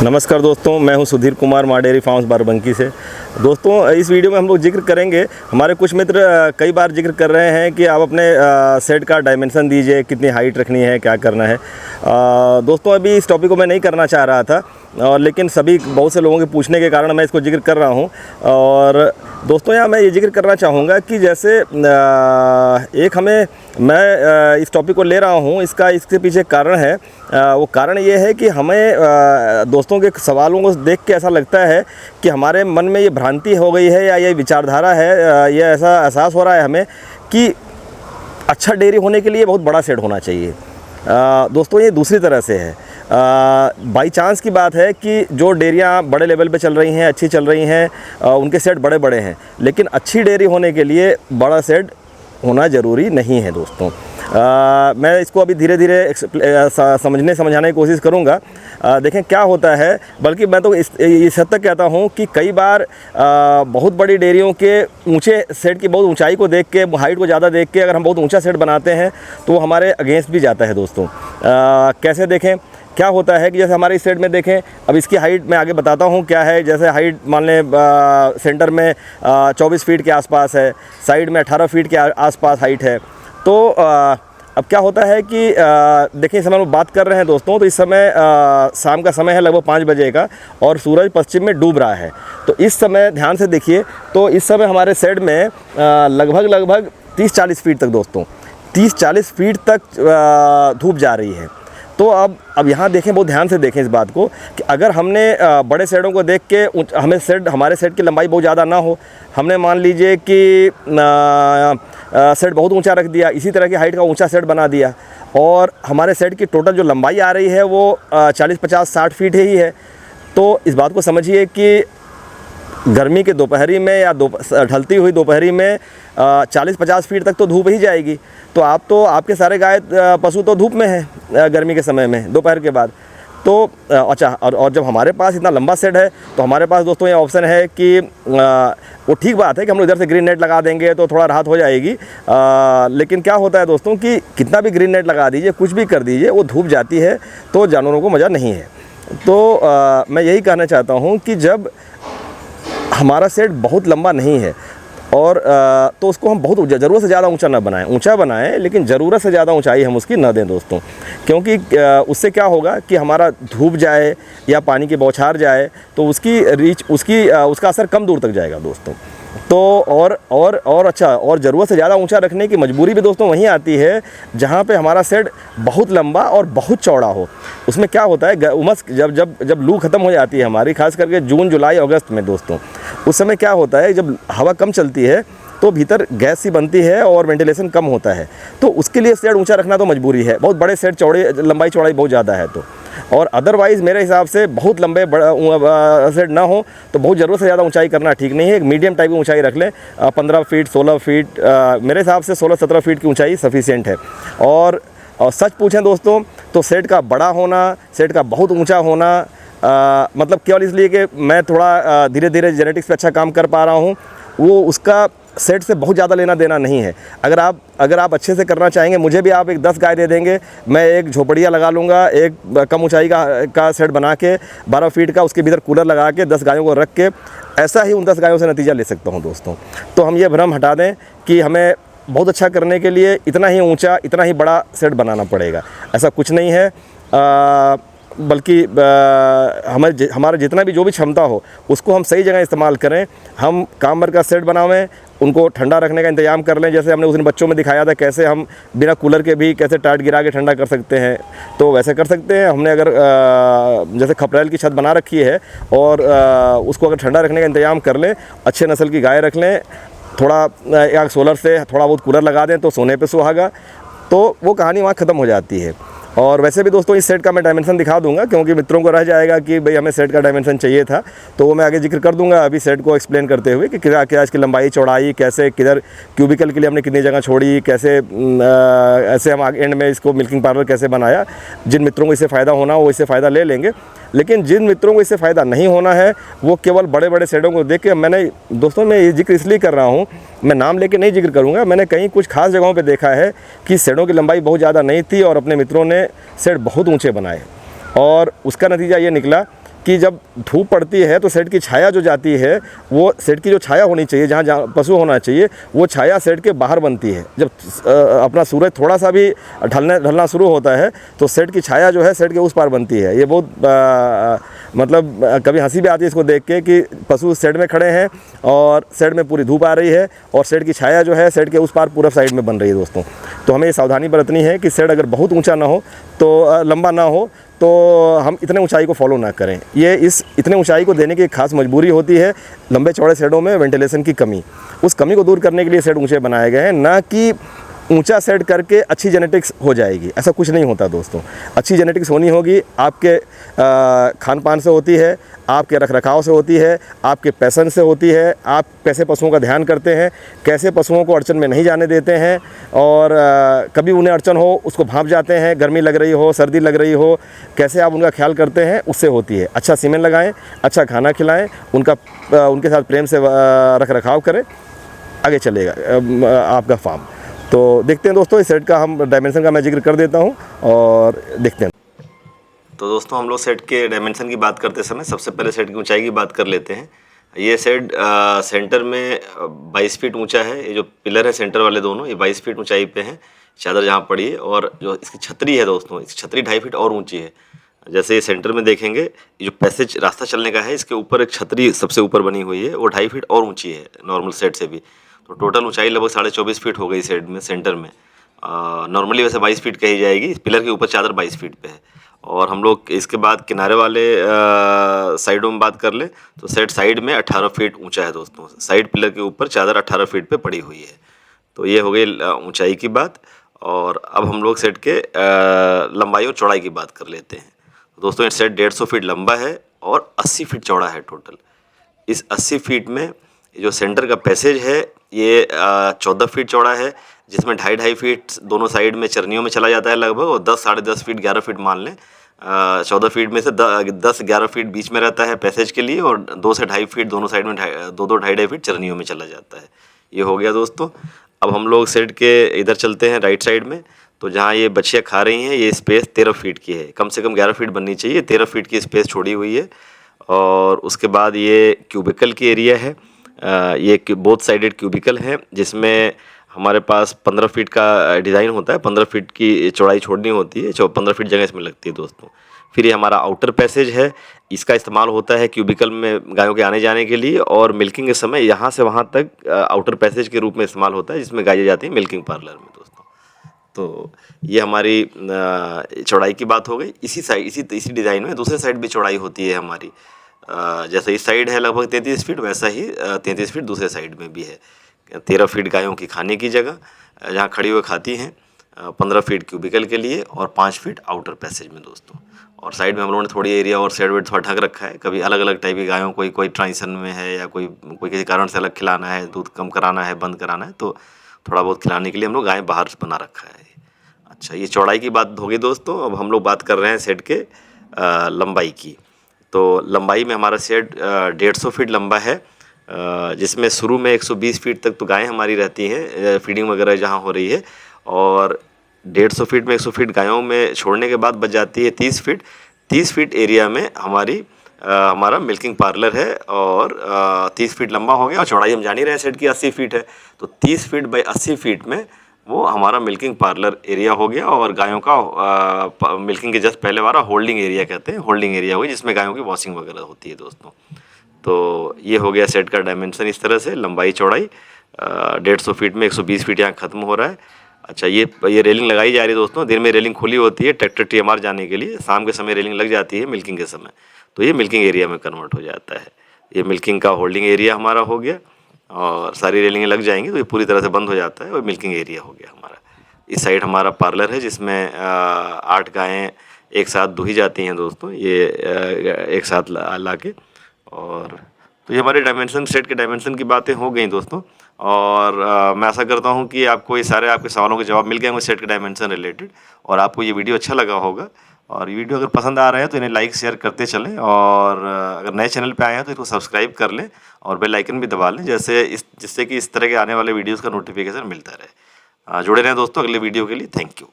नमस्कार दोस्तों, मैं हूं सुधीर कुमार माँ डेयरी फार्म्स बाराबंकी से। दोस्तों, इस वीडियो में हम लोग जिक्र करेंगे, हमारे कुछ मित्र कई बार जिक्र कर रहे हैं कि आप अपने सेट का डायमेंशन दीजिए, कितनी हाइट रखनी है, क्या करना है। दोस्तों, अभी इस टॉपिक को मैं नहीं करना चाह रहा था, और लेकिन बहुत से लोगों के पूछने के कारण मैं इसको जिक्र कर रहा हूं। और दोस्तों, यहाँ मैं ये जिक्र करना चाहूँगा कि जैसे मैं इस टॉपिक को ले रहा हूँ, इसके पीछे कारण है। वो कारण ये है कि हमें दोस्तों के सवालों को देख के ऐसा लगता है कि हमारे मन में ये भ्रांति हो गई है या ये विचारधारा है, ये ऐसा एहसास हो रहा है हमें कि अच्छा डेयरी होने के लिए बहुत बड़ा शेड होना चाहिए। दोस्तों, ये दूसरी तरह से है। बाई चांस की बात है कि जो डेयरियाँ बड़े लेवल पे चल रही हैं, अच्छी चल रही हैं, उनके सेट बड़े बड़े हैं, लेकिन अच्छी डेयरी होने के लिए बड़ा सेट होना ज़रूरी नहीं है दोस्तों। मैं इसको अभी धीरे धीरे समझाने की कोशिश करूँगा। देखें क्या होता है, बल्कि मैं तो इस हद तक कहता हूँ कि कई बार बहुत बड़ी डेयरियों के ऊंचे सेट की बहुत ऊंचाई को देख के, हाइट को ज़्यादा देख के अगर हम बहुत ऊंचा सेट बनाते हैं तो वो हमारे अगेंस्ट भी जाता है दोस्तों। कैसे देखें, क्या होता है कि जैसे हमारे इस सेट में देखें, अब इसकी हाइट मैं आगे बताता हूँ क्या है। जैसे हाइट मान लें सेंटर में 24 फीट के आसपास है, साइड में 18 फीट के आसपास हाइट है। तो अब क्या होता है कि देखिए, इस समय हम बात कर रहे हैं दोस्तों, तो इस समय शाम का समय है, लगभग 5 बजे का, और सूरज पश्चिम में डूब रहा है। तो इस समय ध्यान से देखिए, तो इस समय हमारे सेट में लगभग 30-40 फीट तक दोस्तों, 30-40 फीट तक धूप जा रही है। तो अब यहाँ देखें, बहुत ध्यान से देखें इस बात को कि अगर हमने बड़े सेटों को देख के हमारे सेट की लंबाई बहुत ज़्यादा ना हो, हमने मान लीजिए कि सेट बहुत ऊंचा रख दिया, इसी तरह की हाइट का ऊंचा सेट बना दिया, और हमारे सेट की टोटल जो लंबाई आ रही है वो 40-50-60 फीट ही है। तो इस बात को समझिए कि गर्मी के दोपहरी में या ढलती हुई दोपहरी में 40-50 फीट तक तो धूप ही जाएगी। तो आपके सारे गाय पशु तो धूप में हैं गर्मी के समय में, दोपहर के बाद। तो अच्छा, और जब हमारे पास इतना लंबा सेट है तो हमारे पास दोस्तों ये ऑप्शन है कि वो ठीक बात है कि हम लोग इधर से ग्रीन नेट लगा देंगे तो थोड़ा राहत हो जाएगी। लेकिन क्या होता है दोस्तों कि कितना भी ग्रीन नेट लगा दीजिए, कुछ भी कर दीजिए, वो धूप जाती है तो जानवरों को मज़ा नहीं है। तो मैं यही कहना चाहता हूँ कि जब हमारा सेट बहुत लंबा नहीं है और तो उसको हम बहुत ज़रूरत से ज़्यादा ऊंचा ना बनाएं, ऊंचा बनाएं, लेकिन ज़रूरत से ज़्यादा ऊंचाई हम उसकी न दें दोस्तों। क्योंकि उससे क्या होगा कि हमारा धूप जाए या पानी की बौछार जाए तो उसका असर कम दूर तक जाएगा दोस्तों। तो और अच्छा, और ज़रूरत से ज़्यादा ऊंचा रखने की मजबूरी भी दोस्तों वहीं आती है जहाँ पे हमारा सेट बहुत लंबा और बहुत चौड़ा हो। उसमें क्या होता है, उमस जब लू ख़त्म हो जाती है हमारी, खास करके जून, जुलाई, अगस्त में दोस्तों, उस समय क्या होता है, जब हवा कम चलती है तो भीतर गैस सी बनती है और वेंटिलेशन कम होता है। तो उसके लिए सेट ऊंचा रखना तो मजबूरी है, बहुत बड़े सेट लंबाई चौड़ाई बहुत ज़्यादा है तो। और अदरवाइज़ मेरे हिसाब से बहुत लंबे सेट ना हो तो बहुत ज़रूरत से ज़्यादा ऊंचाई करना ठीक नहीं है। एक मीडियम टाइप की ऊंचाई रख लें, 15 फीट 16 फीट, मेरे हिसाब से 16-17 फीट की ऊंचाई सफिशिएंट है। और सच पूछें दोस्तों तो सेट का बड़ा होना, सेट का बहुत ऊँचा होना, मतलब केवल इसलिए कि मैं थोड़ा धीरे धीरे जेनेटिक्स पे अच्छा काम कर पा रहा हूँ, वो उसका सेट से बहुत ज़्यादा लेना देना नहीं है। अगर आप अच्छे से करना चाहेंगे, मुझे भी आप एक 10 गाय दे देंगे, मैं एक झोपड़िया लगा लूँगा, एक कम ऊंचाई का सेट बना के 12 फीट का, उसके भीतर कूलर लगा के 10 गायों को रख के, ऐसा ही उन 10 गायों से नतीजा ले सकता हूँ दोस्तों। तो हम ये भ्रम हटा दें कि हमें बहुत अच्छा करने के लिए इतना ही ऊँचा, इतना ही बड़ा सेट बनाना पड़ेगा, ऐसा कुछ नहीं है। बल्कि हमारा जितना भी जो भी क्षमता हो उसको हम सही जगह इस्तेमाल करें। हम काम भर का सेट बनावें, उनको ठंडा रखने का इंतजाम कर लें, जैसे हमने उस दिन बच्चों में दिखाया था कैसे हम बिना कूलर के भी कैसे टाट गिरा के ठंडा कर सकते हैं, तो वैसे कर सकते हैं। हमने अगर जैसे खपरेल की छत बना रखी है और उसको अगर ठंडा रखने का इंतजाम कर लें, अच्छे नस्ल की गाय रख लें, थोड़ा या सोलर से थोड़ा बहुत कूलर लगा दें तो सोने पे सुहागा, तो वो कहानी वहाँ ख़त्म हो जाती है। और वैसे भी दोस्तों इस सेट का मैं डायमेंशन दिखा दूंगा, क्योंकि मित्रों को रह जाएगा कि भाई हमें सेट का डायमेंशन चाहिए था, तो वो मैं आगे जिक्र कर दूंगा। अभी सेट को एक्सप्लेन करते हुए कि क्या इसकी लंबाई चौड़ाई, कैसे किधर क्यूबिकल के लिए हमने कितनी जगह छोड़ी, कैसे ऐसे हम एंड में इसको मिल्किंग पार्लर कैसे बनाया। जिन मित्रों को इससे फ़ायदा होना वो इससे फ़ायदा ले लेंगे, लेकिन जिन मित्रों को इससे फ़ायदा नहीं होना है वो केवल बड़े बड़े सेटों को देख के, मैंने दोस्तों मैं ये जिक्र इसलिए कर रहा हूँ, मैं नाम लेके नहीं जिक्र करूँगा, मैंने कहीं कुछ खास जगहों पे देखा है कि सेटों की लंबाई बहुत ज़्यादा नहीं थी और अपने मित्रों ने सेट बहुत ऊंचे बनाए, और उसका नतीजा ये निकला कि जब धूप पड़ती है तो शेड की छाया जो जाती है, वो शेड की जो छाया होनी चाहिए, जहाँ पशु होना चाहिए, वो छाया शेड के बाहर बनती है। जब अपना सूरज थोड़ा सा भी ढलना शुरू होता है तो शेड की छाया जो है शेड के उस पार बनती है। ये बहुत मतलब कभी हंसी भी आती है इसको देख के कि पशु शेड में खड़े हैं और शेड में पूरी धूप आ रही है और शेड की छाया जो है शेड के उस पार पूरब साइड में बन रही है दोस्तों। तो हमें ये सावधानी बरतनी है कि शेड अगर बहुत ऊंचा ना हो तो लंबा ना हो तो हम इतने ऊंचाई को फॉलो ना करें। ये इस इतने ऊंचाई को देने की एक खास मजबूरी होती है। लंबे चौड़े शेडों में वेंटिलेशन की कमी, उस कमी को दूर करने के लिए शेड ऊंचे बनाए गए हैं, ना कि ऊंचा सेट करके अच्छी जेनेटिक्स हो जाएगी, ऐसा कुछ नहीं होता दोस्तों। अच्छी जेनेटिक्स होनी होगी आपके खान पान से होती है, आपके रखरखाव से होती है, आपके पैसन से होती है, आप कैसे पशुओं का ध्यान करते हैं, कैसे पशुओं को अड़चन में नहीं जाने देते हैं और कभी उन्हें अड़चन हो उसको भांप जाते हैं, गर्मी लग रही हो, सर्दी लग रही हो, कैसे आप उनका ख्याल करते हैं, उससे होती है। अच्छा सीमेंट लगाएं, अच्छा खाना खिलाएं, उनके साथ प्रेम से रखरखाव करें, आगे चलेगा आपका फार्म। तो देखते हैं दोस्तों, इस सेट का हम डायमेंशन का मैं जिक्र कर देता हूं और देखते हैं। तो दोस्तों हम लोग सेट के डायमेंशन की बात करते समय सबसे पहले सेट की ऊंचाई की बात कर लेते हैं। ये सेट सेंटर में 22 फीट ऊंचा है। ये जो पिलर है सेंटर वाले दोनों, ये 22 फीट ऊंचाई पे हैं, चादर जहाँ पड़ी है। और जो इसकी छतरी है दोस्तों, इसकी छतरी 2.5 फीट और ऊंची है। जैसे ये सेंटर में देखेंगे, ये जो पैसेज रास्ता चलने का है, इसके ऊपर एक छतरी सबसे ऊपर बनी हुई है, वो 2.5 फीट और ऊंची है नॉर्मल सेट से भी। तो टोटल ऊंचाई लगभग 24.5 फीट हो गई सेट में, सेंटर में। नॉर्मली वैसे 22 फीट कही जाएगी, पिलर के ऊपर चादर 22 फीट पे है। और हम लोग इसके बाद किनारे वाले साइडों में बात कर ले तो सेट साइड में 18 फीट ऊंचा है दोस्तों। साइड पिलर के ऊपर चादर 18 फीट पे पड़ी हुई है। तो ये हो गई ऊंचाई की बात। और अब हम लोग सेट के लंबाई और चौड़ाई की बात कर लेते हैं। तो दोस्तों ये सेट 150 फीट लंबा है और 80 फीट चौड़ा है टोटल। इस 80 फीट में जो सेंटर का पैसेज है ये 14 फीट चौड़ा है, जिसमें 2.5 फीट दोनों साइड में चरनियों में चला जाता है लगभग, और 10 साढ़े 10 फीट 11 फीट मान लें। 14 फीट में से 10-11 फीट बीच में रहता है पैसेज के लिए, और 2 से 2.5 फीट दोनों साइड में 2-2.5 फीट चरनियों में चला जाता है। ये हो गया दोस्तों। अब हम लोग सेट के इधर चलते हैं राइट साइड में। तो जहाँ ये बच्चियाँ खा रही हैं, ये स्पेस 13 फीट की है, कम से कम 11 फीट बननी चाहिए, 13 फीट की स्पेस छोड़ी हुई है। और उसके बाद ये क्यूबिकल की एरिया है। ये बोथ साइडेड क्यूबिकल है, जिसमें हमारे पास 15 फीट का डिज़ाइन होता है, 15 फीट की चौड़ाई छोड़नी होती है, 15 फीट जगह इसमें लगती है दोस्तों। फिर ये हमारा आउटर पैसेज है, इसका इस्तेमाल होता है क्यूबिकल में गायों के आने जाने के लिए, और मिल्किंग के समय यहाँ से वहाँ तक आउटर पैसेज के रूप में इस्तेमाल होता है, जिसमें गायें जाती हैं मिल्किंग पार्लर में दोस्तों। तो ये हमारी चौड़ाई की बात हो गई। इसी साइड इसी डिज़ाइन में दूसरे साइड भी चौड़ाई होती है हमारी। जैसे इस साइड है लगभग 33 फीट, वैसा ही 33 फीट दूसरे साइड में भी है। 13 फीट गायों की खाने की जगह जहाँ खड़ी हुई खाती हैं, 15 फीट क्यूबिकल के लिए, और 5 फीट आउटर पैसेज में दोस्तों। और साइड में हम लोगों ने थोड़ी एरिया और शेड वेड थोड़ा ढक रखा है। कभी अलग अलग टाइप की गायों, कोई ट्रांजिशन में है या कोई किसी कारण से अलग खिलाना है, दूध कम कराना है, बंद कराना है, तो थोड़ा बहुत खिलाने के लिए हम लोग गाय बाहर बना रखा है। अच्छा, ये चौड़ाई की बात हो गई दोस्तों। अब हम लोग बात कर रहे हैं सेट के लंबाई की। तो लंबाई में हमारा सेट 150 फीट लंबा है, जिसमें शुरू में 120 फीट तक तो गायें हमारी रहती हैं, फीडिंग वगैरह जहाँ हो रही है, और 150 फीट में 100 फीट गायों में छोड़ने के बाद बच जाती है 30 फीट। 30 फीट एरिया में हमारा मिल्किंग पार्लर है, और 30 फीट लंबा हो गया, और चौड़ाई हम जान ही रहे हैं सेट की 80 फीट है। तो 30 फीट बाई 80 फीट में वो हमारा मिल्किंग पार्लर एरिया हो गया। और गायों का मिल्किंग के जस्ट पहले वाला होल्डिंग एरिया कहते हैं, होल्डिंग एरिया हो गया, जिसमें गायों की वॉशिंग वगैरह होती है दोस्तों। तो ये हो गया सेट का डायमेंशन इस तरह से, लंबाई चौड़ाई 150 फीट में 120 फीट यहाँ ख़त्म हो रहा है। अच्छा, ये रेलिंग लगाई जा रही है दोस्तों। दिन में रेलिंग खुली होती है ट्रैक्टर TMR जाने के लिए, शाम के समय रेलिंग लग जाती है मिल्किंग के समय, तो ये मिल्किंग एरिया में कन्वर्ट हो जाता है। ये मिल्किंग का होल्डिंग एरिया हमारा हो गया, और सारी रेलिंगें लग जाएंगी तो ये पूरी तरह से बंद हो जाता है, और मिल्किंग एरिया हो गया हमारा। इस साइड हमारा पार्लर है, जिसमें 8 गायें एक साथ दूही जाती हैं दोस्तों, ये एक साथ ला के। और तो ये हमारे डायमेंशन, सेट के डायमेंशन की बातें हो गई दोस्तों। और मैं आशा करता हूँ कि आपको ये सारे आपके सवालों के जवाब मिल गए होंगे सेट के डायमेंशन रिलेटेड, और आपको ये वीडियो अच्छा लगा होगा। और ये वीडियो अगर पसंद आ रहा है तो इन्हें लाइक शेयर करते चलें, और अगर नए चैनल पे आए हैं तो इसको सब्सक्राइब कर लें और बेल आइकन भी दबा लें, जिससे कि इस तरह के आने वाले वीडियोज़ का नोटिफिकेशन मिलता रहे। जुड़े रहें दोस्तों अगले वीडियो के लिए। Thank you.